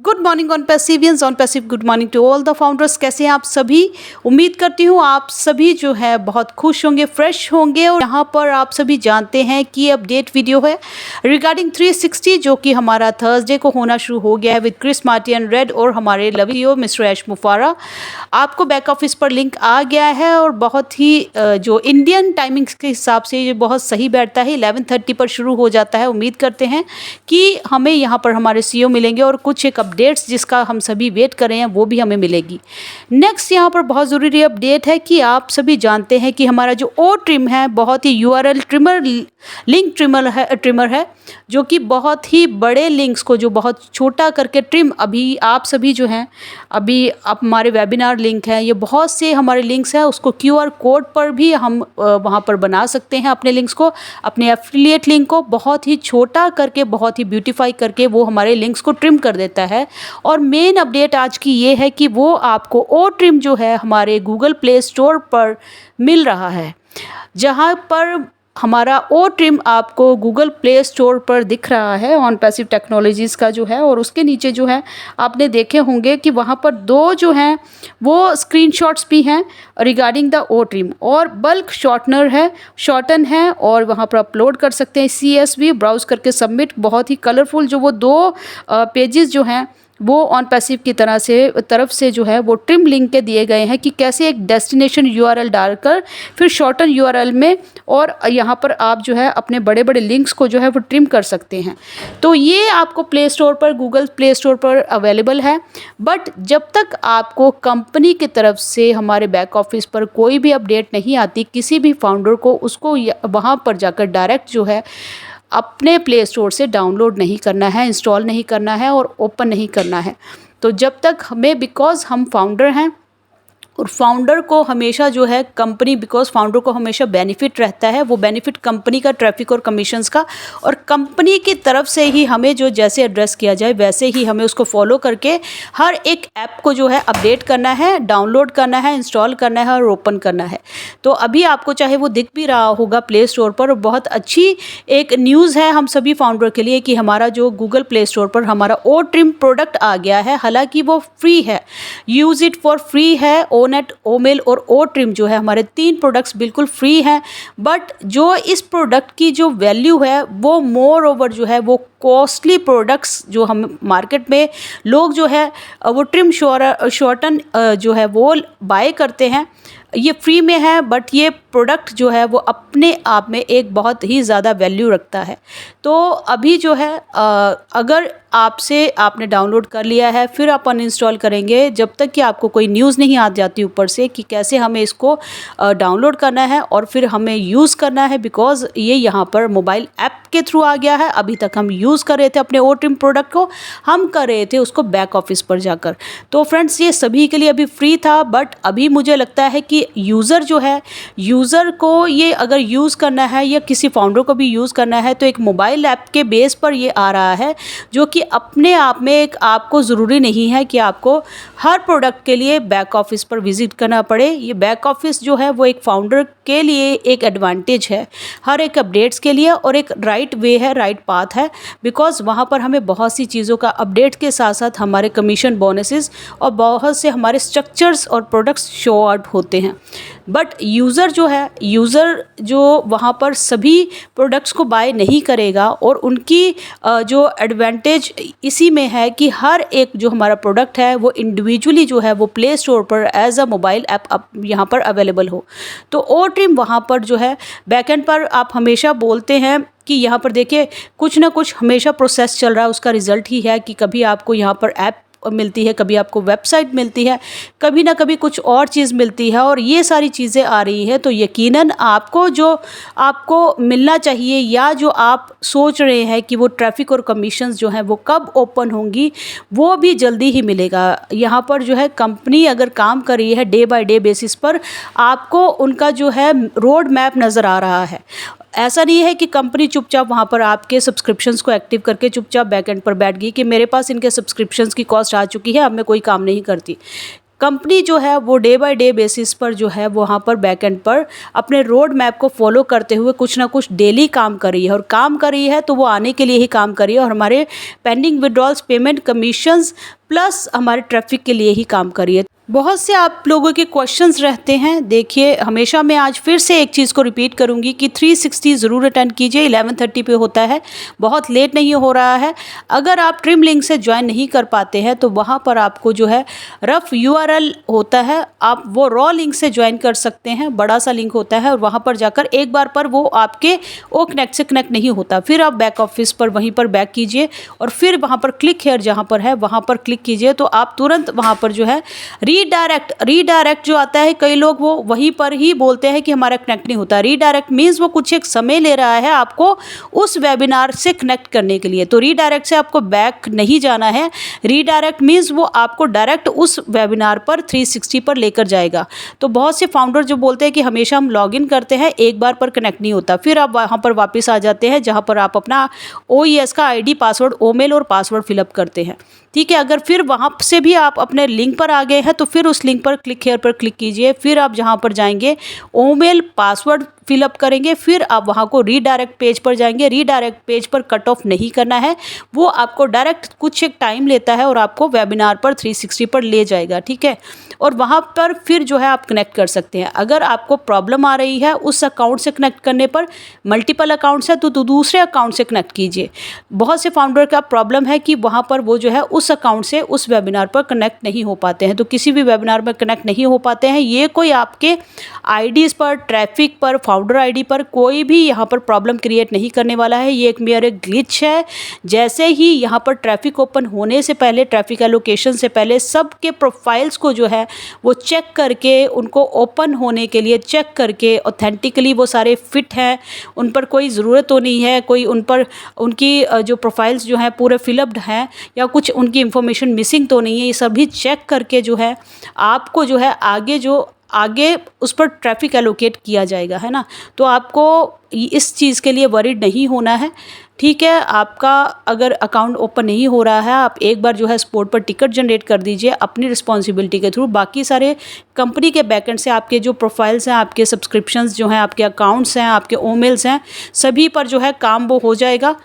Good morning on पैसिवियंस on passive. Good morning to all the founders. कैसे हैं आप सभी? उम्मीद करती हूँ आप सभी जो है बहुत खुश होंगे, फ्रेश होंगे। और यहाँ पर आप सभी जानते हैं कि अपडेट वीडियो है रिगार्डिंग 360 जो कि हमारा थर्सडे को होना शुरू हो गया है विद क्रिस मार्टिन रेड और हमारे लवीओ मिस्टर ऐश मुफारा। आपको बैक ऑफिस पर लिंक आ गया है और बहुत ही जो इंडियन टाइमिंग्स के हिसाब से ये बहुत सही बैठता है। 11:30 पर शुरू हो जाता है। उम्मीद करते हैं कि हमें यहाँ पर हमारे सीईओ मिलेंगे और कुछ एक अपडेट्स जिसका हम सभी वेट कर रहे हैं वो भी हमें मिलेगी। नेक्स्ट यहाँ पर बहुत ज़रूरी अपडेट है कि आप सभी जानते हैं कि हमारा जो ओ ट्रिम है बहुत ही यूआरएल ट्रिमर लिंक ट्रिमर है जो कि बहुत ही बड़े लिंक्स को जो बहुत छोटा करके ट्रिम अभी आप सभी जो हैं अभी हमारे वेबिनार लिंक है, ये बहुत से हमारे लिंक्स हैं, उसको क्यूआर कोड पर भी हम वहाँ पर बना सकते हैं अपने लिंक्स को, अपने एफिलिएट लिंक को बहुत ही छोटा करके बहुत ही ब्यूटीफाई करके वो हमारे लिंक्स को ट्रिम कर देता है। और मेन अपडेट आज की ये है कि वो आपको ओ ट्रिम जो है हमारे गूगल प्ले स्टोर पर मिल रहा है, जहाँ पर हमारा ओ ट्रिम आपको गूगल प्ले स्टोर पर दिख रहा है ऑन पैसिव टेक्नोलॉजीज़ का जो है। और उसके नीचे जो है आपने देखे होंगे कि वहाँ पर दो जो हैं वो स्क्रीनशॉट्स भी हैं रिगार्डिंग द ओ ट्रिम और बल्क शॉर्टन है और वहाँ पर अपलोड कर सकते हैं। CSV ब्राउज करके सबमिट, बहुत ही कलरफुल जो वो दो पेजेस जो हैं वो ऑन पैसिव की तरफ से जो है वो ट्रिम लिंक के दिए गए हैं कि कैसे एक डेस्टिनेशन URL डालकर फिर शॉर्टन URL में और यहाँ पर आप जो है अपने बड़े बड़े लिंक्स को जो है वो ट्रिम कर सकते हैं। तो ये आपको प्ले स्टोर पर गूगल प्ले स्टोर पर अवेलेबल है। बट जब तक आपको कंपनी की तरफ से हमारे बैक ऑफिस पर कोई भी अपडेट नहीं आती, किसी भी फाउंडर को उसको वहाँ पर जाकर डायरेक्ट जो है अपने प्ले स्टोर से डाउनलोड नहीं करना है, इंस्टॉल नहीं करना है और ओपन नहीं करना है। तो जब तक हमें, बिकॉज़ हम फाउंडर हैं और फाउंडर को हमेशा जो है कंपनी, बिकॉज फाउंडर को हमेशा बेनिफिट रहता है, वो बेनिफिट कंपनी का, ट्रैफिक और कमीशंस का, और कंपनी की तरफ से ही हमें जो जैसे एड्रेस किया जाए वैसे ही हमें उसको फॉलो करके हर एक ऐप को जो है अपडेट करना है, डाउनलोड करना है, इंस्टॉल करना है और ओपन करना है। तो अभी आपको चाहे वो दिख भी रहा होगा प्ले स्टोर पर, बहुत अच्छी एक न्यूज़ है हम सभी फाउंडर के लिए कि हमारा जो गूगल प्ले स्टोर पर हमारा ओ ट्रिम प्रोडक्ट आ गया है। हालांकि वो फ्री है, यूज़ इट फॉर फ्री है। ओनेट, ओमेल और ओ ट्रिम जो है हमारे 3 प्रोडक्ट्स बिल्कुल फ्री हैं। बट जो इस प्रोडक्ट की जो वैल्यू है वो मोर ओवर जो है वो कॉस्टली प्रोडक्ट्स जो हम मार्केट में लोग जो है वो ट्रिम शॉर्टन जो है वो बाय करते हैं, ये फ्री में है। बट ये प्रोडक्ट जो है वो अपने आप में एक बहुत ही ज़्यादा वैल्यू रखता है। तो अभी जो है अगर आपने डाउनलोड कर लिया है फिर आप अनइंस्टॉल करेंगे जब तक कि आपको कोई न्यूज़ नहीं आ जाती ऊपर से कि कैसे हमें इसको डाउनलोड करना है और फिर हमें यूज़ करना है। बिकॉज़ ये यहाँ पर मोबाइल ऐप के थ्रू आ गया है। अभी तक हम यूज़ कर रहे थे अपने ओ ट्रिम प्रोडक्ट को, हम कर रहे थे उसको बैक ऑफिस पर जाकर। तो फ्रेंड्स ये सभी के लिए अभी फ्री था। बट अभी मुझे लगता है कि यूज़र जो है, यूज़र को ये अगर यूज़ करना है या किसी फाउंडर को भी यूज़ करना है तो एक मोबाइल ऐप के बेस पर ये आ रहा है, जो कि अपने आप में एक आपको ज़रूरी नहीं है कि आपको हर प्रोडक्ट के लिए बैक ऑफिस पर विजिट करना पड़े। ये बैक ऑफिस जो है वो एक फाउंडर के लिए एक एडवांटेज है हर एक अपडेट्स के लिए और एक राइट वे है, राइट पाथ है। बिकॉज़ वहाँ पर हमें बहुत सी चीज़ों का अपडेट के साथ साथ हमारे कमीशन बोनसेस और बहुत से हमारे स्ट्रक्चर्स और प्रोडक्ट्स शो आउट होते हैं। बट यूज़र जो है, यूज़र जो वहाँ पर सभी प्रोडक्ट्स को बाय नहीं करेगा और उनकी जो एडवांटेज इसी में है कि हर एक जो हमारा प्रोडक्ट है वो इंडिविजुअली जो है वो प्ले स्टोर पर एज अ मोबाइल ऐप यहाँ पर अवेलेबल हो। तो ओ ट्रिम वहाँ पर जो है बैकएंड पर आप हमेशा बोलते हैं कि यहाँ पर देखिए कुछ ना कुछ हमेशा प्रोसेस चल रहा है, उसका रिज़ल्ट ही है कि कभी आपको यहाँ पर ऐप मिलती है, कभी आपको वेबसाइट मिलती है, कभी ना कभी कुछ और चीज़ मिलती है और ये सारी चीज़ें आ रही हैं। तो यकीनन आपको जो आपको मिलना चाहिए या जो आप सोच रहे हैं कि वो ट्रैफिक और कमीशंस जो हैं वो कब ओपन होंगी, वो भी जल्दी ही मिलेगा। यहाँ पर जो है कंपनी अगर काम कर रही है डे बाय डे बेसिस पर, आपको उनका जो है रोड मैप नज़र आ रहा है। ऐसा नहीं है कि कंपनी चुपचाप वहाँ पर आपके सब्सक्रिप्शंस को एक्टिव करके चुपचाप बैकएंड पर बैठ गई कि मेरे पास इनके सब्सक्रिप्शंस की कॉस्ट आ चुकी है, अब मैं कोई काम नहीं करती। कंपनी जो है वो डे बाय डे बेसिस पर जो है वहाँ पर बैकएंड पर अपने रोड मैप को फॉलो करते हुए कुछ ना कुछ डेली काम कर रही है, और काम कर रही है तो वो आने के लिए ही काम कर रही है, और हमारे pending withdrawals, payment, commissions plus हमारे ट्रैफिक के लिए ही काम कर रही है। बहुत से आप लोगों के क्वेश्चंस रहते हैं। देखिए, हमेशा मैं आज फिर से एक चीज़ को रिपीट करूंगी कि 360 ज़रूर अटेंड कीजिए। 11:30 पे होता है, बहुत लेट नहीं हो रहा है। अगर आप ट्रिम लिंक से ज्वाइन नहीं कर पाते हैं तो वहाँ पर आपको जो है रफ URL होता है, आप वो रॉ लिंक से ज्वाइन कर सकते हैं। बड़ा सा लिंक होता है और वहाँ पर जाकर एक बार पर वो आपके ओ कनेक्ट से कनेक्ट नहीं होता। फिर आप बैक ऑफिस पर वहीं पर बैक कीजिए और फिर वहाँ पर क्लिक हेयर जहाँ पर है वहाँ पर क्लिक कीजिए, तो आप तुरंत वहाँ पर जो है रीडायरेक्ट जो आता है, कई लोग वो वहीं पर ही बोलते हैं कि हमारा कनेक्ट नहीं होता। रीडायरेक्ट मीन्स वो कुछ एक समय ले रहा है आपको उस वेबिनार से कनेक्ट करने के लिए। तो रीडायरेक्ट से आपको बैक नहीं जाना है। रीडायरेक्ट मीन्स वो आपको डायरेक्ट उस वेबिनार पर 360 पर लेकर जाएगा। तो बहुत से फाउंडर जो बोलते हैं कि हमेशा हम लॉगिन करते हैं, एक बार पर कनेक्ट नहीं होता, फिर आप वहाँ पर वापस आ जाते हैं जहाँ पर आप अपना OES का ID, पासवर्ड, ओमेल और पासवर्ड फिलअप करते हैं। ठीक है, अगर फिर वहाँ से भी आप अपने लिंक पर आ गए हैं तो फिर उस लिंक पर क्लिक हेयर पर क्लिक कीजिए। फिर आप जहाँ पर जाएंगे ओमेल, पासवर्ड फिलअप करेंगे, फिर आप वहाँ को रीडायरेक्ट पेज पर जाएंगे। रीडायरेक्ट पेज पर कट ऑफ नहीं करना है, वो आपको डायरेक्ट कुछ एक टाइम लेता है और आपको वेबिनार पर 360 पर ले जाएगा। ठीक है, और वहाँ पर फिर जो है आप कनेक्ट कर सकते हैं। अगर आपको प्रॉब्लम आ रही है उस अकाउंट से कनेक्ट करने पर, मल्टीपल अकाउंट्स है तो दूसरे अकाउंट से कनेक्ट कीजिए। बहुत से फाउंडर का प्रॉब्लम है कि वहाँ पर वो जो है उस अकाउंट से उस वेबिनार पर कनेक्ट नहीं हो पाते हैं, तो किसी भी वेबिनार में कनेक्ट नहीं हो पाते हैं। ये कोई आपके आईडीज़ पर, ट्रैफिक पर, फाउंडर आईडी पर कोई भी यहाँ पर प्रॉब्लम क्रिएट नहीं करने वाला है। ये एक मेरा ग्लिच है। जैसे ही यहाँ पर ट्रैफिक ओपन होने से पहले, ट्रैफिक एलोकेशन से पहले सबके प्रोफाइल्स को जो है वो चेक करके, उनको ओपन होने के लिए चेक करके ऑथेंटिकली वो सारे फिट हैं, उन पर कोई ज़रूरत तो नहीं है, कोई उन पर उनकी जो प्रोफाइल्स जो हैं पूरे फिलअप्ड हैं या कुछ उनकी इन्फॉर्मेशन मिसिंग तो नहीं है। ये सभी चेक करके जो है आपको जो है आगे उस पर ट्रैफिक एलोकेट किया जाएगा, है ना। तो आपको इस चीज़ के लिए वरीड नहीं होना है। ठीक है, आपका अगर अकाउंट ओपन नहीं हो रहा है, आप एक बार जो है स्पॉट पर टिकट जनरेट कर दीजिए अपनी रिस्पॉन्सिबिलिटी के थ्रू। बाकी सारे कंपनी के बैकएंड से आपके जो प्रोफाइल्स हैं, आपके सब्सक्रिप्शंस जो हैं, आपके अकाउंट्स हैं, आपके ओमेल्स हैं, सभी पर जो है काम वो हो जाएगा।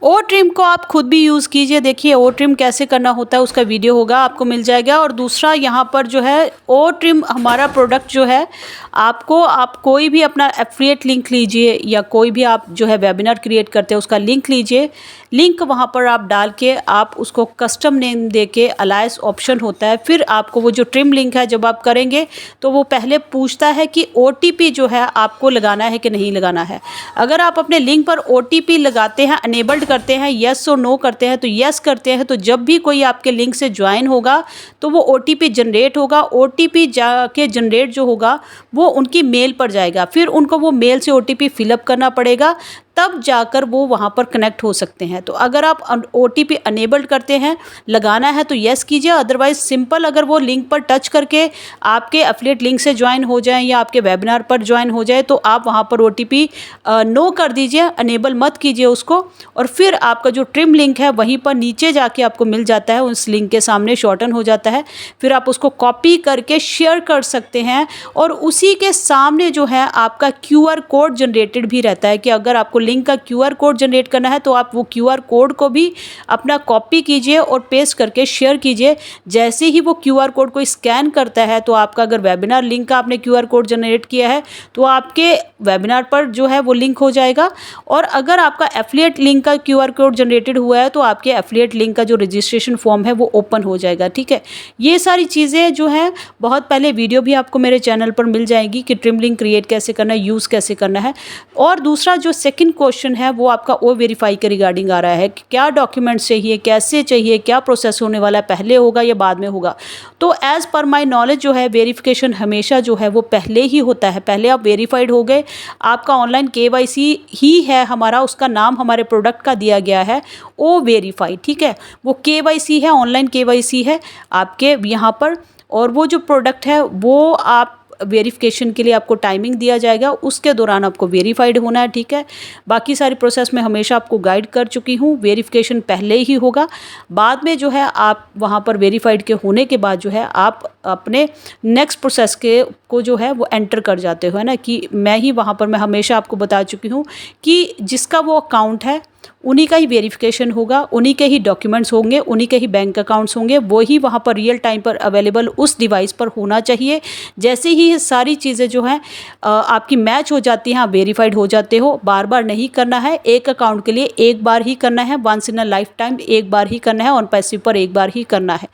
ओ ट्रिम को आप खुद भी यूज़ कीजिए। देखिए ओ ट्रिम कैसे करना होता है उसका वीडियो होगा, आपको मिल जाएगा। और दूसरा यहाँ पर जो है ओ ट्रिम हमारा प्रोडक्ट जो है, आप कोई भी अपना एफिलिएट लिंक लीजिए या कोई भी आप जो है वेबिनार क्रिएट करते हैं उसका लिंक लीजिए। लिंक वहाँ पर आप डाल के आप उसको कस्टम नेम दे के अलायंस ऑप्शन होता है। फिर आपको वो जो ट्रिम लिंक है जब आप करेंगे तो वो पहले पूछता है कि OTP जो है आपको लगाना है कि नहीं लगाना है। अगर आप अपने लिंक पर OTP लगाते हैं, अनेबल्ड करते हैं, येस और नो करते हैं, तो येस करते हैं तो जब भी कोई आपके लिंक से ज्वाइन होगा तो वो OTP जनरेट होगा। OTP जाके जनरेट जो होगा वो उनकी मेल पर जाएगा, फिर उनको वो मेल से OTP फिलअप करना पड़ेगा, तब जाकर वो वहाँ पर कनेक्ट हो सकते हैं। तो अगर आप OTP अनेबल्ड करते हैं, लगाना है तो येस कीजिए, अदरवाइज सिंपल अगर वो लिंक पर टच करके आपके एफिलिएट लिंक से ज्वाइन हो जाएं या आपके वेबिनार पर ज्वाइन हो जाए तो आप वहाँ पर OTP नो कर दीजिए, अनेबल मत कीजिए उसको। और फिर आपका जो ट्रिम लिंक है वहीं पर नीचे जाके आपको मिल जाता है, उस लिंक के सामने शॉर्टन हो जाता है, फिर आप उसको कॉपी करके शेयर कर सकते हैं। और उसी के सामने जो है आपका QR कोड जनरेटेड भी रहता है कि अगर आपको लिंक का QR कोड जनरेट करना है तो आप वो QR कोड को भी अपना कॉपी कीजिए और पेस्ट करके शेयर कीजिए। जैसे ही वो QR कोड को स्कैन करता है तो आपका अगर वेबिनार लिंक का आपने QR कोड जनरेट किया है तो आपके वेबिनार पर जो है वो लिंक हो जाएगा। और अगर आपका एफिलिएट लिंक का QR कोड जनरेटेड हुआ है तो आपके एफिलिएट लिंक का जो रजिस्ट्रेशन फॉर्म है वो ओपन हो जाएगा। ठीक है, ये सारी चीज़ें जो हैं बहुत पहले वीडियो भी आपको मेरे चैनल पर मिल जाएगी कि ट्रिम लिंक क्रिएट कैसे करना है, यूज़ कैसे करना है। और दूसरा जो सेकंड क्वेश्चन है वो आपका ओ वेरीफाई के रिगार्डिंग आ रहा है कि क्या डॉक्यूमेंट्स चाहिए, कैसे चाहिए, क्या प्रोसेस होने वाला है, पहले होगा या बाद में होगा। तो एज़ पर माई नॉलेज जो है वेरिफिकेशन हमेशा जो है वो पहले ही होता है। पहले आप वेरीफाइड हो गए, आपका ऑनलाइन KYC ही है हमारा, उसका नाम हमारे प्रोडक्ट का दिया गया है ओ वेरीफाई। ठीक है, वो KYC है, ऑनलाइन KYC है आपके यहाँ पर। और वो जो प्रोडक्ट है वो आप वेरिफिकेशन के लिए आपको टाइमिंग दिया जाएगा, उसके दौरान आपको वेरीफाइड होना है। ठीक है, बाकी सारी प्रोसेस में हमेशा आपको गाइड कर चुकी हूँ। वेरिफिकेशन पहले ही होगा, बाद में जो है आप वहाँ पर वेरीफाइड के होने के बाद जो है आप अपने नेक्स्ट प्रोसेस के को जो है वो एंटर कर जाते हो, है ना। कि मैं ही वहाँ पर मैं हमेशा आपको बता चुकी हूँ कि जिसका वो अकाउंट है उन्हीं का ही वेरिफिकेशन होगा, उन्हीं के ही डॉक्यूमेंट्स होंगे, उन्हीं के ही बैंक अकाउंट्स होंगे, वो ही वहाँ पर रियल टाइम पर अवेलेबल उस डिवाइस पर होना चाहिए। जैसे ही ये सारी चीज़ें जो हैं आपकी मैच हो जाती हैं, आप वेरीफाइड हो जाते हो। बार बार नहीं करना है, एक अकाउंट के लिए एक बार ही करना है, once in a lifetime एक बार ही करना है, ऑन पैसिव पर एक बार ही करना है।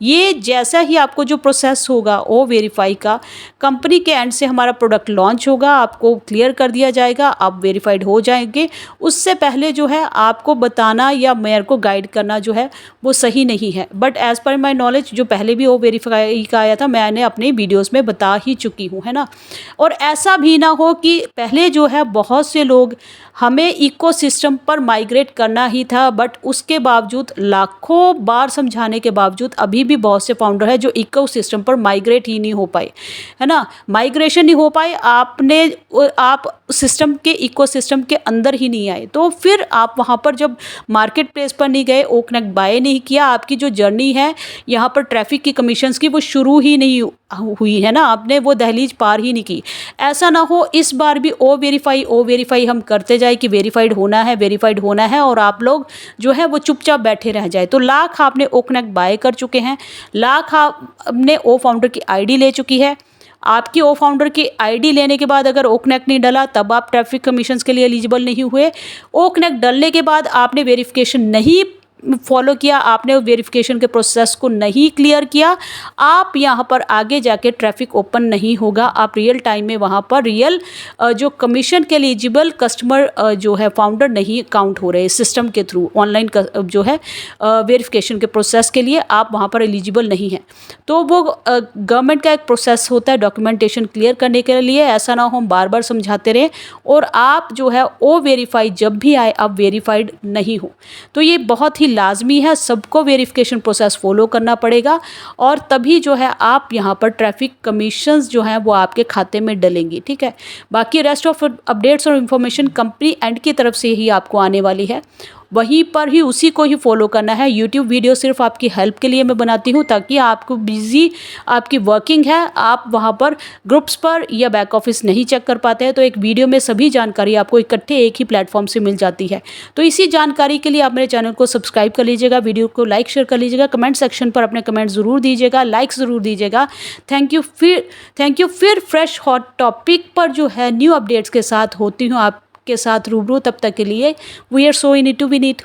ये जैसा ही आपको जो प्रोसेस होगा ओ वेरीफाई का, कंपनी के एंड से हमारा प्रोडक्ट लॉन्च होगा, आपको क्लियर कर दिया जाएगा, आप वेरीफाइड हो जाएंगे। उससे पहले जो है आपको बताना या मेरे को गाइड करना जो है वो सही नहीं है। But as per my knowledge जो पहले भी वो वेरीफाई का आया था, मैंने अपने वीडियोस में बता ही चुकी हूँ, है ना। और ऐसा भी ना हो कि पहले जो है बहुत से लोग, हमें इकोसिस्टम पर माइग्रेट करना ही था, बट उसके बावजूद लाखों बार समझाने के बावजूद अभी भी बहुत से फाउंडर है जो इकोसिस्टम पर माइग्रेट ही नहीं हो पाए, है ना। माइग्रेशन नहीं हो पाए, आप सिस्टम के इकोसिस्टम के अंदर ही नहीं आए, तो फिर आप वहाँ पर जब मार्केट प्लेस पर नहीं गए, ओ कनेक्ट बाय नहीं किया, आपकी जो जर्नी है यहाँ पर ट्रैफिक की कमीशंस की वो शुरू ही नहीं हुई, है ना। आपने वो दहलीज पार ही नहीं की। ऐसा ना हो इस बार भी ओ वेरीफाई हम करते जाए कि वेरीफाइड होना है और आप लोग जो है वो चुपचाप बैठे रह जाए। तो लाख आपने ओ कनेक्ट बाय कर चुके हैं, लाख आपने ओ फाउंडर की आईडी ले चुकी है। आपकी ओ फाउंडर की आईडी लेने के बाद अगर ओ कनेक्ट नहीं डला तब आप ट्रैफिक कमीशंस के लिए एलिजिबल नहीं हुए। ओ कनेक्ट डलने के बाद आपने वेरिफिकेशन नहीं फॉलो किया, आपने वेरिफिकेशन के प्रोसेस को नहीं क्लियर किया, आप यहाँ पर आगे जाके ट्रैफिक ओपन नहीं होगा। आप रियल टाइम में वहाँ पर रियल जो कमीशन के एलिजिबल कस्टमर जो है फाउंडर नहीं काउंट हो रहे सिस्टम के थ्रू। ऑनलाइन जो है वेरिफिकेशन के प्रोसेस के लिए आप वहाँ पर एलिजिबल नहीं हैं। तो वो गवर्नमेंट का एक प्रोसेस होता है डॉक्यूमेंटेशन क्लियर करने के लिए। ऐसा ना हो हम बार बार समझाते रहें और आप जो है ओ वेरीफाई जब भी आए आप वेरीफाइड नहीं हो। तो ये बहुत ही लाजमी है, सबको वेरिफिकेशन प्रोसेस फॉलो करना पड़ेगा और तभी जो है आप यहाँ पर ट्रैफिक कमीशंस जो हैं वो आपके खाते में डलेंगी, ठीक है। बाकी रेस्ट ऑफ अपडेट्स और इन्फॉर्मेशन कंपनी एंड की तरफ से ही आपको आने वाली है, वहीं पर ही उसी को ही फॉलो करना है। यूट्यूब वीडियो सिर्फ आपकी हेल्प के लिए मैं बनाती हूँ ताकि आपको बिजी आपकी वर्किंग है, आप वहाँ पर ग्रुप्स पर या बैक ऑफिस नहीं चेक कर पाते हैं, तो एक वीडियो में सभी जानकारी आपको इकट्ठे एक ही प्लेटफॉर्म से मिल जाती है। तो इसी जानकारी के लिए आप मेरे चैनल को सब्सक्राइब कर लीजिएगा, वीडियो को लाइक शेयर कर लीजिएगा, कमेंट सेक्शन पर अपने कमेंट ज़रूर दीजिएगा, लाइक ज़रूर दीजिएगा। Thank you. फिर फ्रेश हॉट टॉपिक पर जो है न्यू अपडेट्स के साथ होती हूँ आपके साथ रूबरू। तब तक के लिए we are so in it to win it.